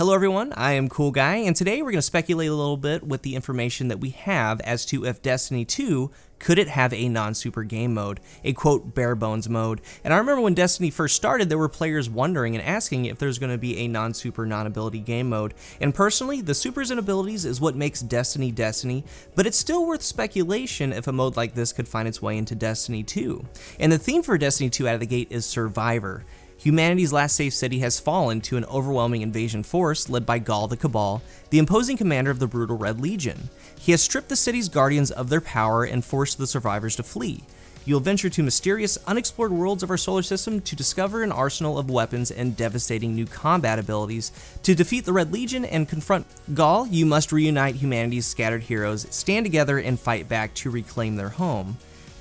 Hello everyone, I am CoolGuy, and today we're going to speculate a little bit with the information that we have as to if Destiny 2 could it have a non-super game mode, a quote bare bones mode. And I remember when Destiny first started, there were players wondering and asking if there's going to be a non-super non-ability game mode. And personally, the supers and abilities is what makes Destiny Destiny, but it's still worth speculation if a mode like this could find its way into Destiny 2. And the theme for Destiny 2 out of the gate is Survivor. Humanity's last safe city has fallen to an overwhelming invasion force led by Gaul the Cabal, the imposing commander of the brutal Red Legion. He has stripped the city's guardians of their power and forced the survivors to flee. You'll venture to mysterious, unexplored worlds of our solar system to discover an arsenal of weapons and devastating new combat abilities. To defeat the Red Legion and confront Gaul, you must reunite humanity's scattered heroes, stand together, and fight back to reclaim their home.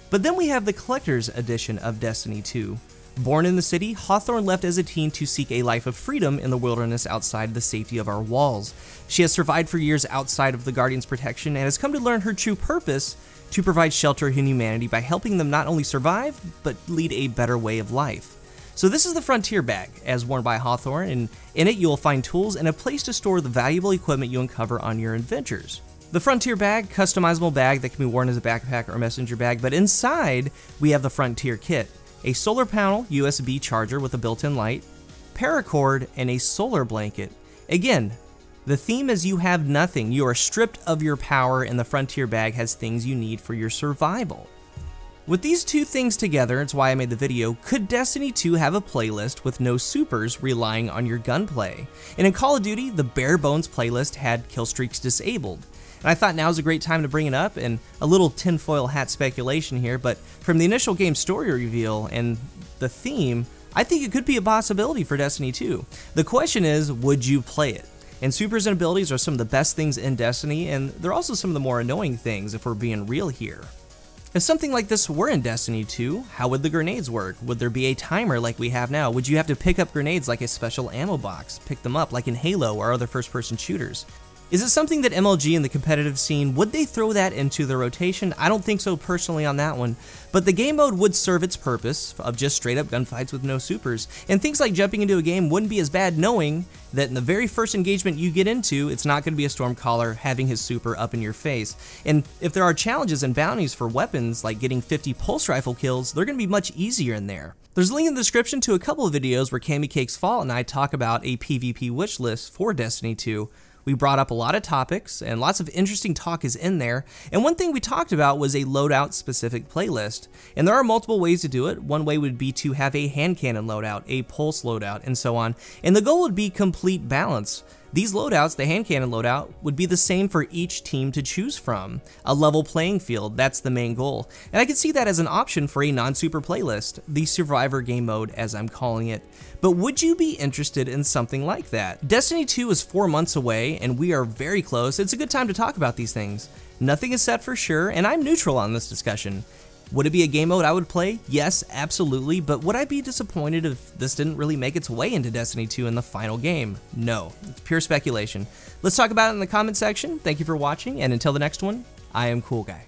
But then we have the Collector's Edition of Destiny 2. Born in the city, Hawthorne left as a teen to seek a life of freedom in the wilderness outside the safety of our walls. She has survived for years outside of the Guardian's protection and has come to learn her true purpose to provide shelter in humanity by helping them not only survive, but lead a better way of life. So this is the Frontier Bag, as worn by Hawthorne, and in it you will find tools and a place to store the valuable equipment you uncover on your adventures. The Frontier Bag, customizable bag that can be worn as a backpack or messenger bag, but inside we have the Frontier Kit. A solar panel USB charger with a built-in light, paracord, and a solar blanket. Again, the theme is you have nothing. You are stripped of your power, and the Frontier Bag has things you need for your survival. With these two things together, it's why I made the video, could Destiny 2 have a playlist with no supers relying on your gunplay? And in Call of Duty, the bare bones playlist had kill streaks disabled. And I thought now's a great time to bring it up, and a little tinfoil hat speculation here, but from the initial game story reveal and the theme, I think it could be a possibility for Destiny 2. The question is, would you play it? And supers and abilities are some of the best things in Destiny, and they're also some of the more annoying things if we're being real here. If something like this were in Destiny 2, how would the grenades work? Would there be a timer like we have now? Would you have to pick up grenades like a special ammo box, pick them up like in Halo or other first-person shooters? Is it something that MLG in the competitive scene, would they throw that into the rotation? I don't think so personally on that one, but the game mode would serve its purpose of just straight up gunfights with no supers, and things like jumping into a game wouldn't be as bad knowing that in the very first engagement you get into, it's not going to be a Stormcaller having his super up in your face. And if there are challenges and bounties for weapons like getting 50 pulse rifle kills, they're going to be much easier in there. There's a link in the description to a couple of videos where Cammy Cake's Fault and I talk about a PvP wish list for Destiny 2. We brought up a lot of topics, and lots of interesting talk is in there, and one thing we talked about was a loadout-specific playlist. And there are multiple ways to do it. One way would be to have a hand cannon loadout, a pulse loadout, and so on, and the goal would be complete balance. These loadouts, the hand cannon loadout, would be the same for each team to choose from. A level playing field, that's the main goal. And I could see that as an option for a non-super playlist, the Survivor game mode as I'm calling it. But would you be interested in something like that? Destiny 2 is 4 months away, and we are very close. It's a good time to talk about these things. Nothing is set for sure, and I'm neutral on this discussion. Would it be a game mode I would play? Yes, absolutely, but would I be disappointed if this didn't really make its way into Destiny 2 in the final game? No, it's pure speculation. Let's talk about it in the comment section. Thank you for watching, and until the next one, I am CoolGuy.